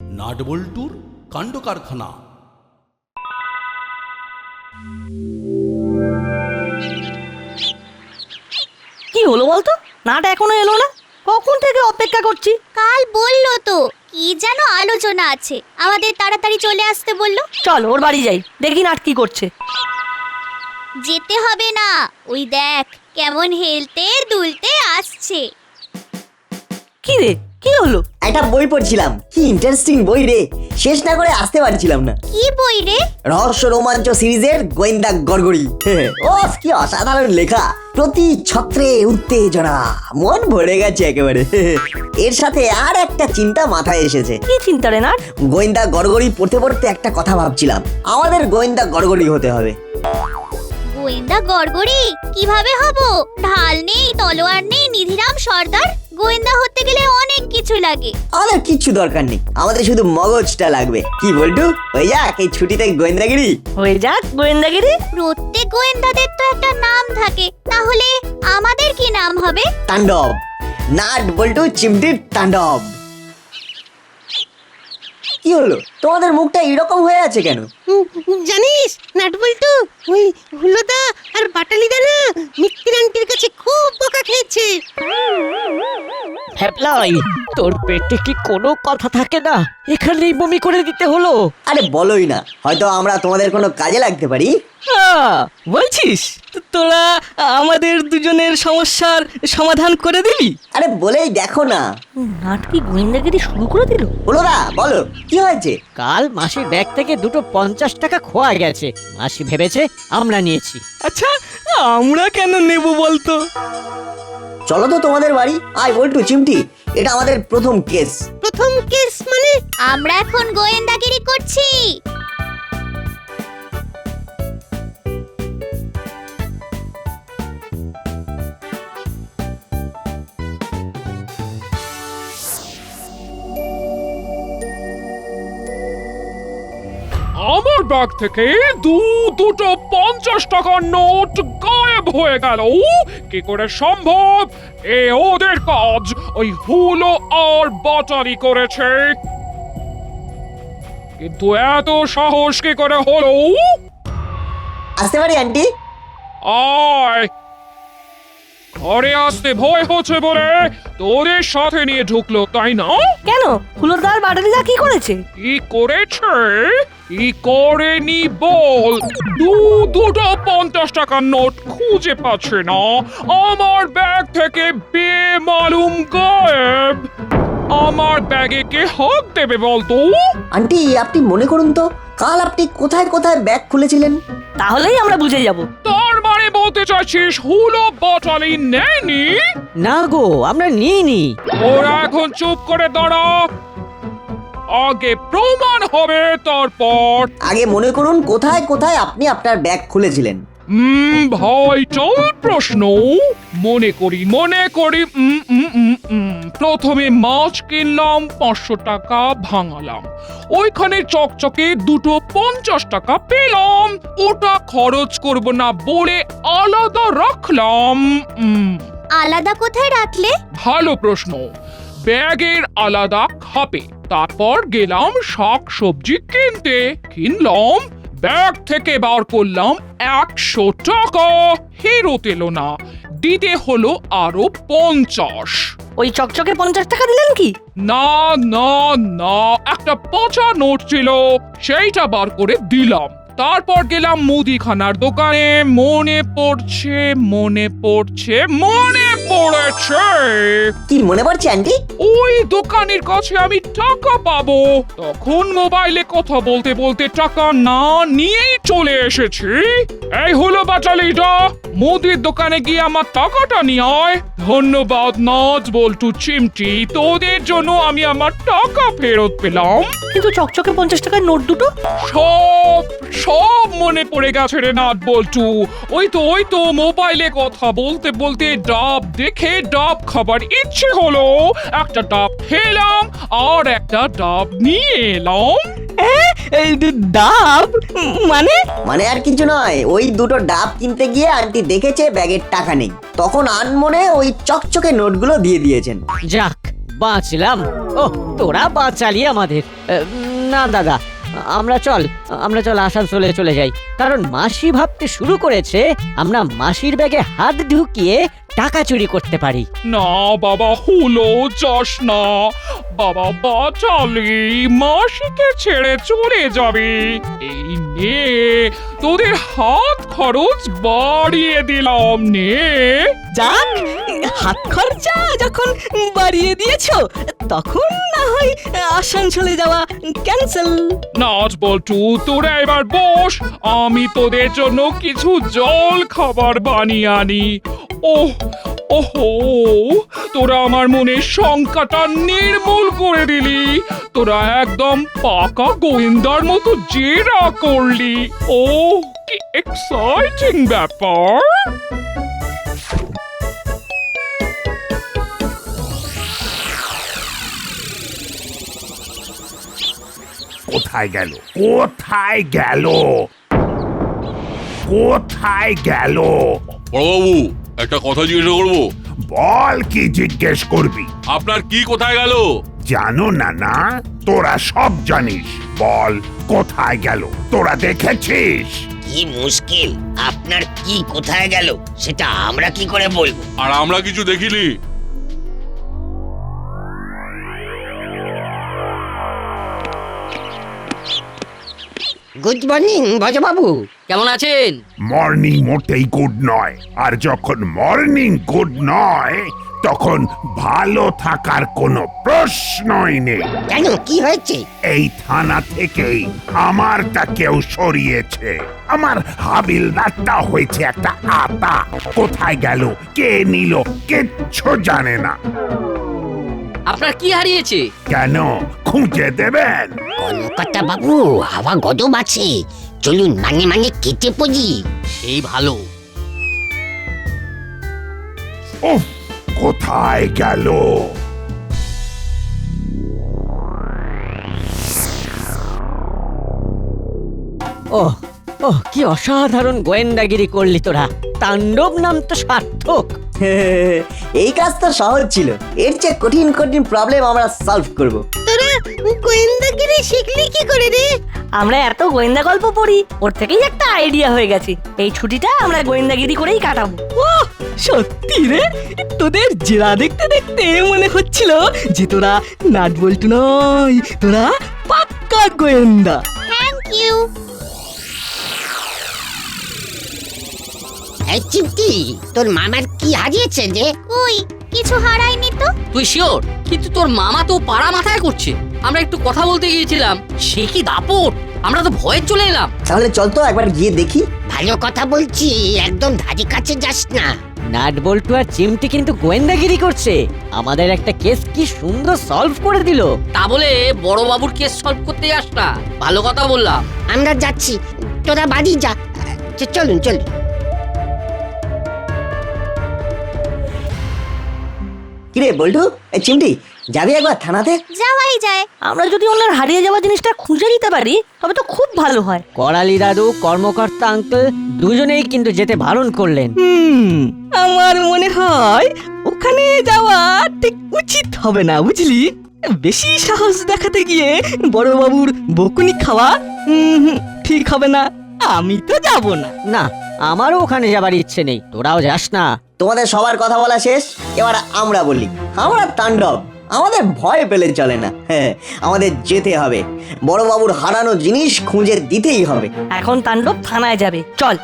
নাটবল্টুর কাণ্ড কারখানা। কি হলো বলতো? নাটা এখনো এলো না, কখন থেকে অপেক্ষা করছি। কাল বললো তো কি যেন আলোচনা আছে, আমাদের তাড়াতাড়ি চলে আসতে বললো। চল ওর বাড়ি যাই, দেখি নাট কি করছে। যেতে হবে না, ওই দেখ কেমন হেলতে দুলতে আসছে। কি রে, কি হলো? একটা বই পড়ছিলাম, কি ইন্টারেস্টিং বই রে, শেষ না করে আসতে পারছিলাম না। কি বই রে? রহস্য রোমাঞ্চ সিরিজের গোয়েন্দা গড়গড়ি। ওফ, কি অসাধারণ লেখা, প্রতি ছত্রে উত্তেজনা, মন ভরে গেছে একেবারে। এর সাথে আর একটা চিন্তা মাথায় এসেছে। কি চিন্তা রে নাট? গোয়েন্দা গড়গড়ি পড়তে পড়তে একটা কথা ভাবছিলাম, আমাদের গোয়েন্দা গড়গড়ি হতে হবে। গোয়েন্দা গড়গড়ি কিভাবে হব? ঢাল নেই, তলোয়ার নেই, নিধিরাম সর্দার। গোয়েন্দা হতে গেলে অনেক কিছু লাগে। আমাদের কিচ্ছু দরকার নেই, আমাদের শুধু মগজটা লাগবে। কি বলটু, হয়ে যাক এই ছুটিতে গোয়েন্দাগিরি। হয়ে যাক গোয়েন্দাগিরি। প্রত্যেক গোয়েন্দাদের তো একটা নাম থাকে, তাহলে আমাদের কি নাম হবে? তাণ্ডব, নাট বল্টু চিমটির তাণ্ডব। কি হলো, তোমাদের মুখটা এরকম হয়ে আছে কেন? জানিস নাটবল্টু, ওই হুলোদা আর বাটালিদা না মিত্তির আন্টির কাছে খুব বকা খেয়েছে। হ্যাপলাই, তোর পেটে কি কোনো কথা থাকে না? এখানেই বমি করে দিতে হলো? আরে বলোই না, হয়তো আমরা তোমাদের কোনো কাজে লাগতে পারি। বলছিস তোরা আমাদের দুজনের সমস্যার সমাধান করে দিবি? আরে বলেই দেখো না। নাট কি গোয়েন্দাগিরি শুরু করে দিল? বলো না, বলো কি হয়েছে। কাল মাসির ব্যাগ থেকে দুটো 50 টাকা খোয়া গেছে, মাসি ভেবেছে আমরা নিয়েছি। আচ্ছা, আমরা কেন নেব বলতো? চলো তো তোমাদের বাড়ি। আয় বল্টু চিমটি, এটা আমাদের প্রথম কেস। প্রথম কেস মানে? আমরা এখন গোয়েন্দাগিরি করছি। আমার ব্যাগ থেকে দুটো 50 টাকার নোট গায়েব হয়ে গেল। কি করে সম্ভব? এ ওদের কাজ, ওই হুলো আর বাটালি করেছে। কিন্তু এত সাহস কি করে হলো? আসতে পারি আন্টি? আয়, ঘরে আসতে ভয় হচ্ছে বলে তোদের সাথে নিয়ে ঢুকলো, তাই না? কেন, হুলোদার বাটালিদা কি করেছে? কি করেছে? কি করেনি বল? দুটো 50 টাকার নোট খুঁজে পাচ্ছে না, আমার ব্যাগ থেকে বেমালুম গায়েব। আমার ব্যাগে কে হাত দেবে বলতো? আন্টি আপনি মনে করুন তো, কাল আপনি কোথায় কোথায় ব্যাগ খুলেছিলেন? তাহলেই আমরা বুঝে যাব। তার মানে বলতে চাইছিস হুলো বাটালি নেয়নি? না গো, আমরা নিইনি। ওরা এখন চুপ করে দাঁড়া, আগে প্রমাণ হবে তারপর। আগে মনে করুন কোথায় কোথায় আপনি আপনার ব্যাগ খুলেছিলেন। ভাই চল প্রশ্ন। মনে করি প্রথমে মাছ কিনলাম, 500 টাকা ভাঙালাম, ওইখানে চকচকে দুটো 50 টাকা পেলাম, ওটা খরচ করব না বলে আলাদা রাখলাম। আলাদা কোথায় রাখলে? ভালো প্রশ্ন। ব্যাগের আলাদা খাপে। তারপর গেলাম শাক সবজি কিনতে, কিনলাম, ব্যাগ থেকে বার করলাম 100 টাকা, ফেরত এলো না, দিতে হলো আরো 50। ওই চকচকে 50 টাকা দিলেন কি? না না না, একটা পচা নোট ছিল, সেইটা বার করে দিলাম। তারপর গেলাম মুদিখানার দোকানে, মনে পড়ছে কি মনে পড়ছে আন্টি? ওই দোকানের কাছে আমি টাকা পাবো, তখন মোবাইলে কথা বলতে বলতে টাকা না নিয়েই চলে এসেছি। এই হলো বাটালিটা, মুদির দোকানে গিয়ে আমার টাকাটা নিয়ে আয়। ধন্যবাদ নাচ বল্টু চিমটি, তোদের জন্য আমি আমার টাকা ফেরত পেলাম। কিন্তু চকচকে 50 টাকার নোট দুটো? সব মনে পড়ে গেছে রে নাট বল্টু। ওই তো মোবাইলে কথা বলতে বলতে ডাব দেখে ডাব খাবার ইচ্ছে হলো, একটা ডাব খেলাম আর একটা ডাব নিয়ে এলাম। এই ডাব মানে? মানে আর কিছু নয়, ওই দুটো ডাব কিনতে গিয়ে আন্টি দেখেছে ব্যাগের টাকা নেই, তখন আনমনে ওই চকচকে নোটগুলো দিয়ে দিয়েছেন। যাক, বাঁচলাম। ও তোরা বাঁচালি আমাদের। না দাদা, আমরা চল আসানসোলে চলে যাই, কারণ মাসি ভাবতে শুরু করেছে আমরা মাসির ব্যাগে হাত ঢুকিয়ে টাকা চুরি করতে পারি। না বাবা, হলো যাস না বাবা, বাঁচালি মাসিকে ছেড়ে চলে যাবে। এই নে তোদের হাত খরচ বাড়িয়ে দিলাম, নে। যাক, হাত খরচা যখন বাড়িয়ে দিয়েছো তখন না হয় আসানসোলে যাওয়া ক্যান্সেল। নাচ বল্টু, তোরা এবার বস, আমি তোদের জন্য কিছু জল খাবার বানিয়ে আনি। ওহ ওহো, তোরা আমার মনের শঙ্কাটা নির্মূল করে দিলি। তোরা একদম পাকা গোয়েন্দার মতো জেরা করলি। ও কি এক্সাইটিং ব্যাপার। কোথায় গেল, কোথায় গেল, কোথায় গেল? বড়বাবু, একটা কথা জিজ্ঞেস করবো। বল, কি জিজ্ঞেস করবি? আপনার কি কোথায় গেল? জানো না? না, তোরা সব জানিস। বল, কোথায় গেল? তোরা দেখেছিস? কি মুশকিল, আপনার কি কোথায় গেল সেটা আমরা কি করে বলবো? আর আমরা কিছু দেখিনি। গুড মর্নিং ভজবাবু, কেমন আছেন? মর্নিং মোটেই গুড নয়, আর যখন মর্নিং গুড নয় তখন ভালো থাকার কোনো প্রশ্নই নেই। কেন, কি হয়েছে? এই থানা থেকেই আমারটা কেউ সরিয়েছে। আমার হাবিলদারটা হয়েছে একটা আতা। কোথায় গেল, কে নিল, কিচ্ছু জানে না। আপনার কি হারিয়েছে? কেন, খুঁজে দেবেন? কর্মকর্তা বাবু, হাওয়া গদম আছে, চলুন মানে মানে কেটে পড়ি। সেই ভালো। উফ, কোথায় গেল? ওহ ওহ, কি অসাধারণ গোয়েন্দাগিরি করলি তোরা। তাণ্ডব নাম তো সার্থক। এই কাজ তো সহজ ছিল, এর চেয়ে কঠিন কঠিন প্রবলেম আমরা সলভ করব। তোরা গোয়েন্দাগিরি শিখলি কি করে রে? আমরা এত গোয়েন্দা গল্প পড়ি, ওর থেকেই একটা আইডিয়া হয়ে গেছে। এই ছুটিটা আমরা গোয়েন্দাগিরি করেই কাটাবো। ওহ, সত্যি রে, তোদের জেরা দেখতে দেখতে মনে হচ্ছিল যে তোরা নাট বল্টু নয়, তোরা পাক্কা গোয়েন্দা। Thank you. এই চিমটি, তোর মামার কি হারিয়েছে যে? কই, কিছু হারায়নি তো। তুই শিওর? কিন্তু তোর মামা তো পাড়া মাথায় করছে। আমরা একটু কথা বলতে গিয়েছিলাম, সে কি দাপট, আমরা তো ভয়ে চলে এলাম। তাহলে চল তো একবার গিয়ে দেখি। ভালো কথা বলছি, একদম ধারে কাছে যাস না। নাট বল্টু আর চিমটি কিন্তু গোয়েন্দাগিরি করছে। আমাদের একটা কেস কি সুন্দর সলভ করে দিল। তা বলে বড় বাবুর কেস সলভ করতে যাস না, ভালো কথা বললাম। আমরা যাচ্ছি, তোরা বাড়ি যা। চলুন চলুন। কিরে বল্টু, এই চিমটি, যাবি একবার থানাতে? যাওয়াই যায়। আমরা যদি ওনার হারিয়ে যাওয়া জিনিসটা খুঁজে নিতে পারি তবে তো খুব ভালো হয়। করালি দাদু, কর্মকর্তা আঙ্কেল দুজনেই কিন্তু যেতে বারণ করলেন। আমার মনে হয় ওখানে যাওয়া ঠিক উচিত হবে না, বুঝলি? বেশি সাহস দেখাতে গিয়ে বড় বাবুর বকুনি খাওয়া ঠিক হবে না। আমি তো যাব না। না, আমারও ওখানে যাবার ইচ্ছে নেই, তোরাও যাস না। তোমাদের সবার কথা বলা শেষ, এবার আমরা বলি। আমরা তাণ্ডব, আমাদের ভয় পেলে চলে না। হ্যাঁ, আমাদের যেতে হবে, বড়বাবুর হারানো জিনিস খুঁজে দিতেই হবে। এখন তাণ্ডব থানায় যাবে, চল।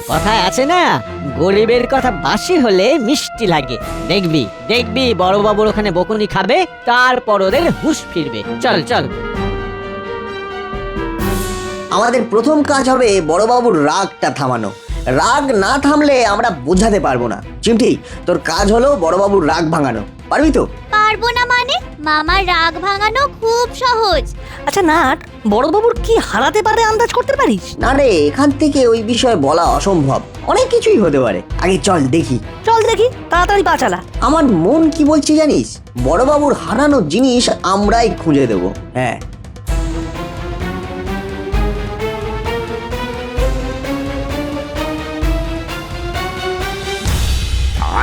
কথায় আছে না, গরিবের কথা বাসি হলে মিষ্টি লাগে। দেখবি দেখবি বড়বাবুর ওখানে বকুনি খাবে, তারপর ওদের হুঁশ ফিরবে। চল চল। আমাদের প্রথম কাজ হবে বড়বাবুর রাগটা থামানো। রাগ না থামলে আমরা বোঝাতে পারবো না। চিমটি, তোর কাজ হলো বড়বাবুর রাগ ভাঙানো। পারবি তো? পারবো না মানে? মামার রাগ ভাঙানো খুব সহজ। আচ্ছা নাট, বড়বাবুর কি হারাতে পারে আন্দাজ করতে পারিস? না রে, এখান থেকে ওই বিষয়ে বলা অসম্ভব, অনেক কিছুই হতে পারে। আগে চল দেখি। চল দেখি, তাড়াতাড়ি পা চালা। আমার মন কি বলছে জানিস? বড়বাবুর হারানো জিনিস আমরাই খুঁজে দেবো। হ্যাঁ,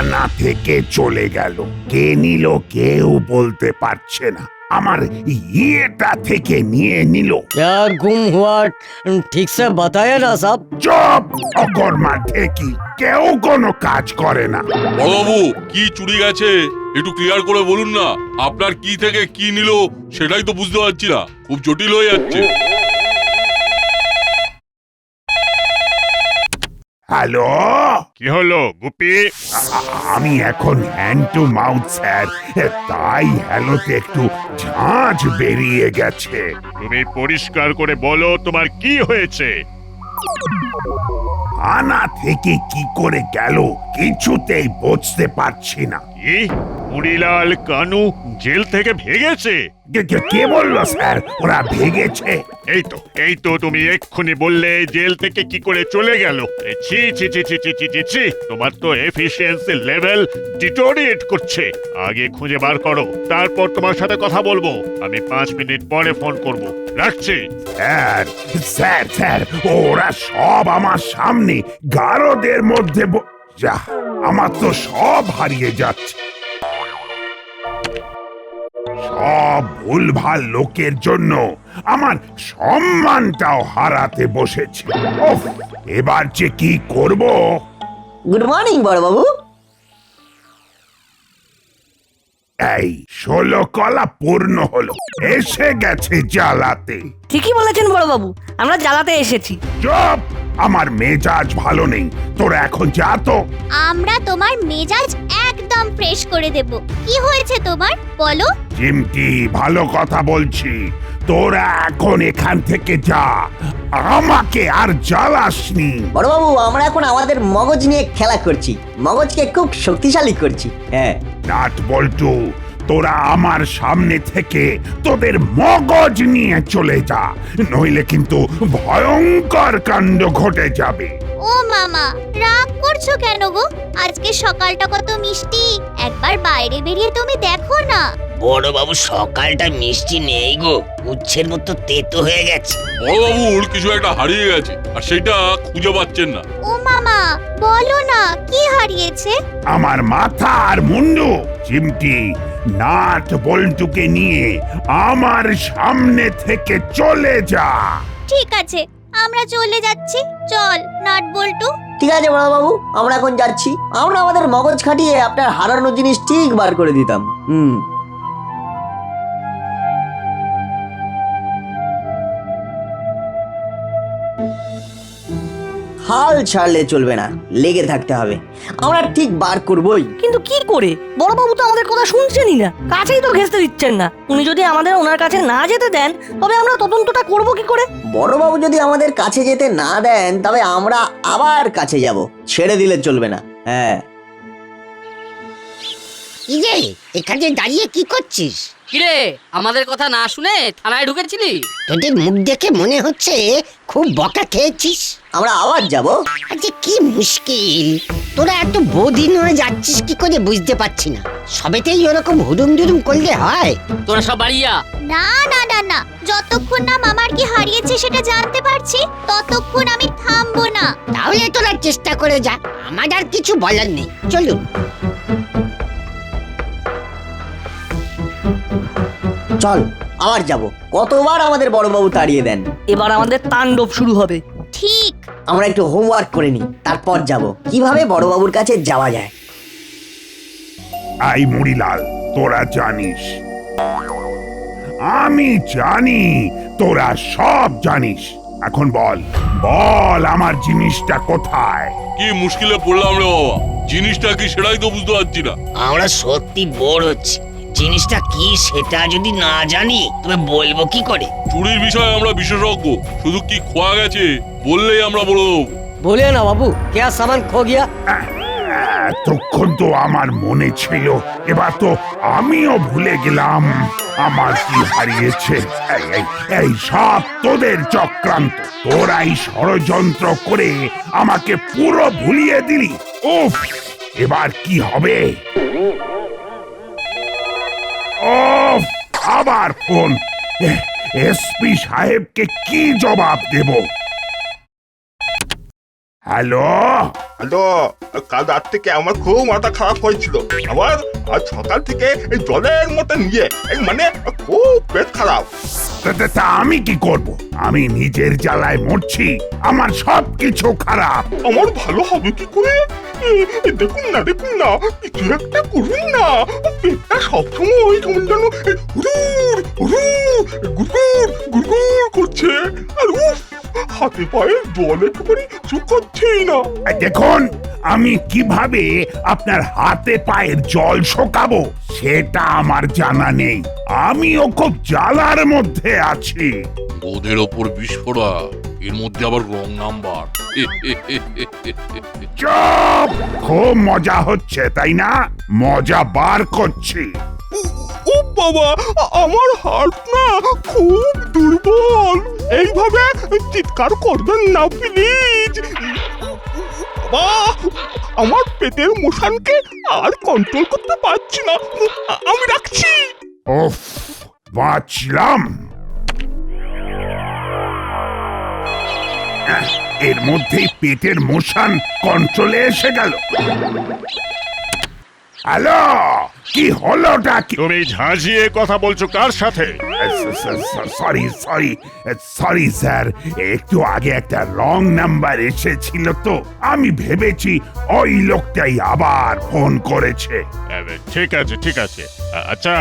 থানা থেকে চলে গেল। কে নিল কেউ বলতে পারছে না। আমার ইয়েটা থেকে নিয়ে নিল। क्या गुम हुआ ठीक से बताया ना साहब। চুপ! অকর্মা ঠেকি, কেউ কোনো কাজ করে না। বড়বাবু কি চুরি গেছে একটু ক্লিয়ার করে বলুন না। আপনার কি থেকে কি নিল সেটাই তো বুঝতে পারছি না, খুব জটিল হয়ে যাচ্ছে। হ্যালো, কি হলো গুপি? আমি এখন হ্যান্ড টু মাউথ স্যার, তাই হ্যালোতে একটু ঝাঁঝ বেরিয়ে গেছে। তুমি পরিষ্কার করে বলো তোমার কি হয়েছে। থানা থেকে কি করে গেল কিছুতেই বুঝতে পারছি না। কি মুড়িলাল কানু জেল থেকে ভেগেছে? কে বললো স্যার ওরা ভেগেছে? এই তো তুমি এক্ষুনি বললে জেল থেকে কি করে চলে গেল। ছি ছি ছি ছি ছি ছি ছি ছি, তোমার তো এফিশিয়েন্সি লেভেল ডিটোরিয়েট করছে। আগে খুঁজে বার করো, তারপর তোমার সাথে কথা বলবো। আমি 5 মিনিট পরে ফোন করব, রাখছি। স্যার স্যার স্যার, ওরা সব আমার সামনে গারদের মধ্যে যা, আমার তো সব হারিয়ে যাচ্ছে। সব ভুলভাল লোকের জন্য আমার সম্মানটাও হারাতে বসেছে। ওফ, এবার যে কি করব। গুড মর্নিং বড়বাবু। এই 16 কলা পূর্ণ হলো, এসে গেছে জ্বালাতে। ঠিকই বলেছেন বড়বাবু, আমরা জ্বালাতে এসেছি। চুপ! আমার মেজাজ ভালো নেই, তোরা এখন যা তো। আমরা তোমার মেজাজ একদম ফ্রেশ করে দেব। কি হয়েছে তোমার বলো? চিমটি, ভালো কথা বলছি, তোরা এখন এখান থেকে যা, আমাকে আর জ্বালাসনি। বড়বাবু, আমরা এখন আমাদের মগজ নিয়ে খেলা করছি, মগজকে খুব শক্তিশালী করছি। হ্যাঁ নাট বল্টু, তোরা আমার সামনে থেকে তোদের মগজ নিয়ে চলে যা, নইলে কিন্তু ভয়ঙ্কর কাণ্ড ঘটে যাবে। ও মামা, রাগ করছো কেন গো? আজকে সকালটা কত মিষ্টি, একবার বাইরে বেরিয়ে তুমি দেখো না। বড় বাবু সকালটা মিষ্টি নেই গো, উচ্ছের মতো তেতো হয়ে গেছে। বড়বাবুর কিছু একটা হারিয়ে গেছে আর সেটা খুঁজে পাচ্ছেন না। ও মামা, বলো না কি হারিয়েছে? আমার মাথা আর মুন্ডু। চিমটি, নাট বল্টুকে নিয়ে আমার সামনে থেকে চলে যা। ঠিক আছে, আমরা চলে যাচ্ছি। চল নাট বল্টু। ঠিক আছে বড়বাবু, আমরা এখন যাচ্ছি। আমরা আমাদের মগজ খাটিয়ে আপনার হারানো জিনিস ঠিক বার করে দিতাম। হাল ছাড়লে চলবে না, লেগে থাকতে হবে। আমরা ঠিক বার করবই। কিন্তু কি করে? বড়বাবু তো আমাদের কথা শুনছেনই না, কাছেই তো ঘেঁচতে দিচ্ছেন না। উনি যদি আমাদের ওনার কাছে না যেতে দেন তবে আমরা তদন্তটা করব কি করে? বড়বাবু যদি আমাদের কাছে যেতে না দেন তবে আমরা আবার কাছে যাব, ছেড়ে দিলে চলবে না। হ্যাঁ। কি রে, এখানে দাঁড়িয়ে কি করছিস? কিরে, আমাদের কথা না শুনে থানায় ঢুকেছিলি? তোদের মুখ দেখে মনে হচ্ছে খুব বকা খেয়েছিস। আমরা আবার যাব। আচ্ছা কি মুশকিল, তোরা এত বদিন হয়ে যাচ্ছিস কি করে বুঝতে পারছি না। সবেতেই ওরকম হুড়ুম দুরুম করলে হয়? তোরা সব বাড়িয়া। না না না না, যতক্ষণ না মামার কি হারিয়েছে সেটা জানতে পারছি ততক্ষণ আমি থামবো না। তাহলে তোরা চেষ্টা করে যা, আমার আর কিছু বলার নেই। চলুন। চল আবার যাব। কতবার আমাদের বড়বাবু তাড়িয়ে দেন। এবার আমাদের তাণ্ডব শুরু হবে। ঠিক। আমরা একটু হোমওয়ার্ক করে নিই, তারপর যাব কিভাবে বড়বাবুর কাছে যাওয়া যায়। আই মুড়িলাল, তোরা জানিস, আমি জানি তোরা সব জানিস। এখন বল বল আমার জিনিসটা কোথায়? কি মুশকিলে পড়লাম রে বাবা, জিনিসটা কি সেটাই তো বুঝতে পারছি না। আমরা সত্যি বোর হচ্ছি, জিনিসটা কি সেটা যদি না জানি তবে বলবো কি করে? চুরির বিষয়ে আমরা বিশেষজ্ঞ, শুধু কি খোয়া গেছে বললেই আমরা বলে দেবো। बोलिए ना बाबू, क्या सामान खो गया? এতক্ষণ তো আমার মনে ছিল, এবার তো আমিও ভুলে গেলাম আমার কি হারিয়েছে। এই সব তোদের চক্রান্ত, তোরাই ষড়যন্ত্র করে আমাকে পুরো ভুলিয়ে দিলি। উফ, এবার কি হবে? উফ, আবার ফোন। এসপি সাহেবকে কি জবাব দেব? হ্যালো হ্যালো, কাল রাত থেকে আমার খুব মাথা খারাপ হয়েছিল। আমার আজ সকাল থেকে এই জলের মতো নিয়ে মানে খুব পেট খারাপ। তা আমি কি করব? আমি নিজের জ্বালায় মরছি, আমার সব কিছু খারাপ। আমার ভালো হবে কি করে? দেখুন না কিছু একটা করুন না। পেটটা সবসময় কেমন যেন হুড়ুর হুড়ুর গুড়গুড় গুড়গুড় করছে, আর উফ, হাতে পায়ে জল একেবারে শুকাচ্ছেই না। দেখুন, আমি কিভাবে আপনার হাতে পায়ের জল শোকাবো সেটা আমার জানা নেই। আমিও খুব জ্বালার মধ্যে আছি। ওদের ওপর বিস্ফোরা, এর মধ্যে আবার রং নাম্বার। চুপ! খুব মজা হচ্ছে তাই না? মজা বার করছি। ও বাবা, আমার হার্ট না খুব দুর্বল। এইভাবে চিৎকার করবেন না প্লিজ। আমার পেটের মোশনকে আর কন্ট্রোল করতে পারছি না, আমি রাখছি। ওফ, বাঁচলাম। এর মধ্যেই পেটের মোশন কন্ট্রোলে এসে গেল। হ্যালো, কি হলোটা কি? তুমি ঝাঁঝিয়ে কথা বলছো কার সাথে? সরি স্যার, একটু আগে একটা রং নাম্বার এসেছিল তো আমি ভেবেছি ওই লোকটাই আবার ফোন করেছে। ঠিক আছে। আচ্ছা,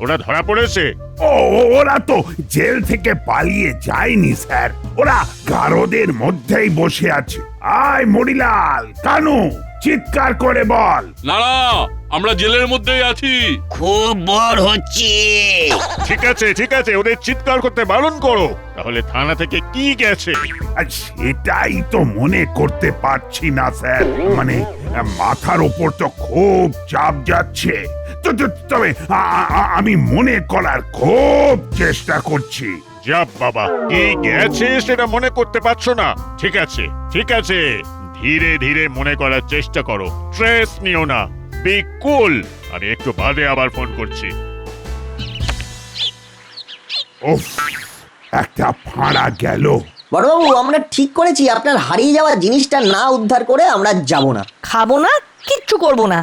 ওরা ধরা পড়েছে? ওরা তো জেল থেকে পালিয়ে যায়নি স্যার, ওরা গারদের মধ্যেই বসে আছে। আয় মরিলাল, কানু, চিৎকার করে বল। না, আমরা জেলের মধ্যেই আছি। খুব বোর হচ্ছি। ঠিক আছে, ওদের চিৎকার করতে বারণ করো। তাহলে থানা থেকে কি গেছে? সেটাই তো মনে করতে পারছি না স্যার, মানে মাথার উপর তো খুব চাপ যাচ্ছে। তবে আমি মনে করার খুব চেষ্টা করছি। যা বাবা, কি গেছে সেটা মনে করতে পারছো না? ঠিক আছে, ধীরে ধীরে মনে করার চেষ্টা করো, স্ট্রেস নিও না, বি কুল। আমি একটু বাদে আবার ফোন করছি। উফ, একটা ফাঁড়া গেল। বড়বাবু, আমরা ঠিক করেছি আপনার হারিয়ে যাওয়া জিনিসটা না উদ্ধার করে আমরা যাব না। খাবো না, কিচ্ছু করবো না।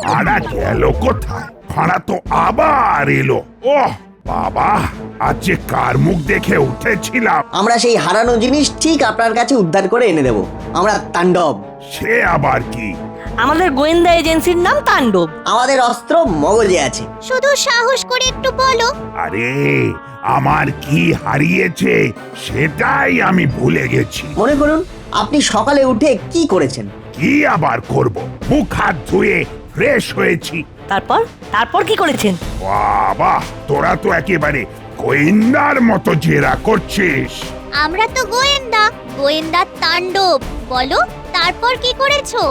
ফাঁড়া গেল কোথায়? ফাঁড়া তো আবার এলো। ওহ বাবা, আজ যে কার মুখ দেখে উঠেছিলাম। আমরা সেই হারানো জিনিস ঠিক আপনার কাছে উদ্ধার করে এনে দেব। আমরা তাণ্ডব। সে আবার কি? আমাদের গোয়েন্দা এজেন্সির নাম তাণ্ডব। আমাদের অস্ত্র মগজে আছে। শুধু সাহস করে একটু বলো। আরে, আমার কি হারিয়েছে সেটাই আমি ভুলে গেছি। মনে করুন, আপনি সকালে উঠে কি করেছেন? কি আবার করব? মুখ হাত ধুয়ে ফ্রেশ হয়েছি। তারপর কি করেছেন? বাবা, তোরা তো একেবারে গোয়েন্দার মতো জেরা করছিস। আমরা তো গোয়েন্দা তাণ্ডব। বলো, তারপর কি করেছো?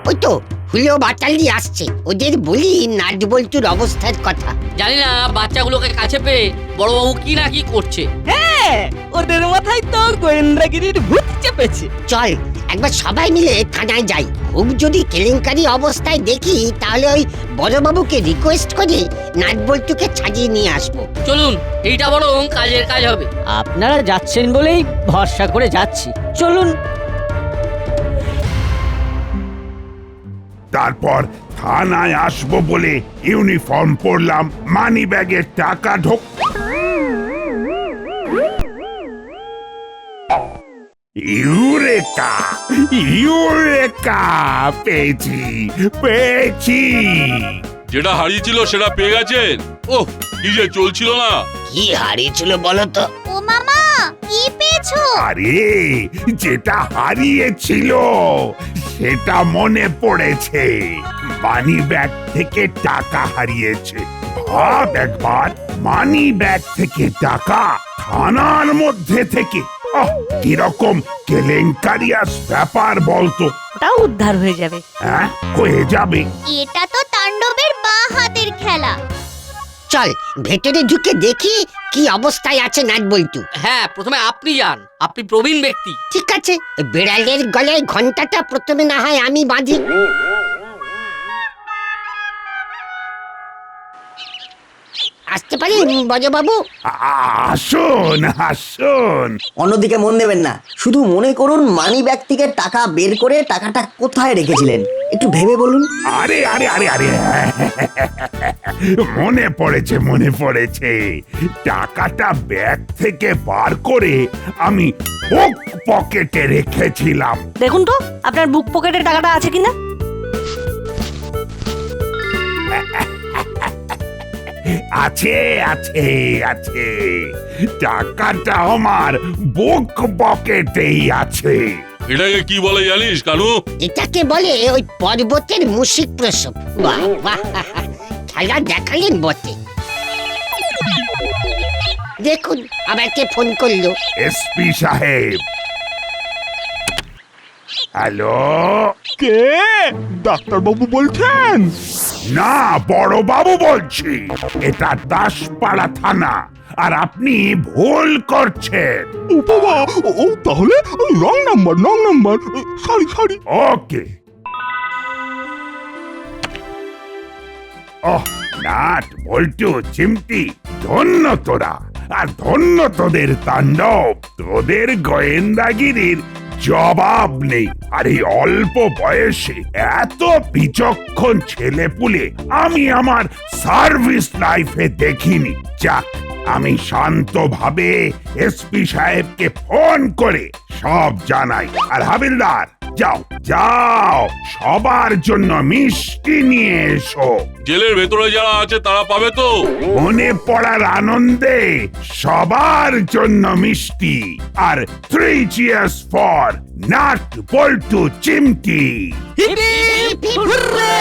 ওই তো হুলো বাটালি আসছে, ওদের বলি নাট বল্টুর অবস্থার কথা। জানি না বাচ্চাগুলোকে কাছে পেয়ে বড়বাবু কি না কি করছে। হ্যাঁ, ওদের মাথায় তো গোয়েন্দাগিরির ভূত চেপেছে। চল একবার সবাই মিলে থানায় যাই। খুব যদি কেলেঙ্কারি অবস্থায় দেখি তাহলে ওই বড়বাবুকে রিকোয়েস্ট করে নাট বল্টুকে ছাড়িয়ে নিয়ে আসবো। চলুন, এইটা বরং কাজের কাজ হবে। আপনারা যাচ্ছেন বলেই ভরসা করে যাচ্ছি, চলুন। তারপর থানায় আসবো বলে ইউনিফর্ম পরলাম, মানি ব্যাগের টাকা ইউরেকা, পেয়েছি। যেটা হারিয়েছিল সেটা পেয়ে গেছেন? ওহ, কি যে চলছিল না। কি হারিয়েছিল বলো তো? ও মামা, কি পেয়েছো? আরে, যেটা হারিয়েছিল সেটা মনে পড়েছে। মানি ব্যাগ থেকে টাকা হারিয়েছে। ভাব একবার, মানি ব্যাগ থেকে টাকা থানার মধ্যে থেকে। কিরকম কেলেঙ্কারিয়াস ব্যাপার বলতো। ওটাও উদ্ধার হয়ে যাবে। হ্যাঁ, হয়ে যাবে। এটা তো তাণ্ডবের বাঁ হাতের খেলা। চল ভেতরে ঢুকে দেখি কি অবস্থায় আছে নাট বল্টু। হ্যাঁ, প্রথমে আপনি যান, আপনি প্রবীণ ব্যক্তি। ঠিক আছে, বেড়ালের গলায় ঘন্টাটা প্রথমে না হয় আমি বাঁধি। আসতে পারি বড়বাবু? আসুন আসুন। অন্যদিকে মন দেবেন না, শুধু মনে করুন মানি ব্যাগ থেকে টাকা বের করে টাকাটা কোথায় রেখেছিলেন একটু ভেবে বলুন। আরে আরে আরে আরে মনে পড়েছে। টাকাটা ব্যাগ থেকে বার করে আমি বুক পকেটে রেখেছিলাম। দেখুন তো আপনার বুক পকেটে টাকাটা আছে কিনা। আছে আছে আছে, টাকাটা আমার বুক পকেটেই আছে। এটাকে কি বলে জানিস কানু? এটাকে বলে ওই পর্বতের মুশিক প্রসব। বাহ বাহ, খেলা দেখালেন বটে। দেখুন আবার কে ফোন করলো। এসপি সাহেব। হ্যালো, কে? ডাক্তারবাবু বলছেন? না বড় বাবু বলছি, এটা দাসপাড়া থানা, আর আপনি ভুল করছেন। ও বাবা, ও তাহলে রং নাম্বার। সরি। ওকে। ওহ, নাট বল্টু চিমটি, ধন্য তোরা, আর ধন্য তোদের তাণ্ডব। তোদের গোয়েন্দাগিরির জবাব নেই। আর এই অল্প বয়সে এত বিচক্ষণ ছেলেপুলে আমি আমার সার্ভিস লাইফে দেখিনি। যাক, আমি শান্তভাবে এসপি সাহেবকে ফোন করে সব জানাই। আর হাবিলদার, যাও সবার জন্য মিষ্টি নিয়ে এসো। জেলের ভেতরে যারা আছে তারা পাবে তো? মনে পড়ার আনন্দে সবার জন্য মিষ্টি। আর 3 cheers ফর নাট বল্টু চিমটি। Hip hip hurray!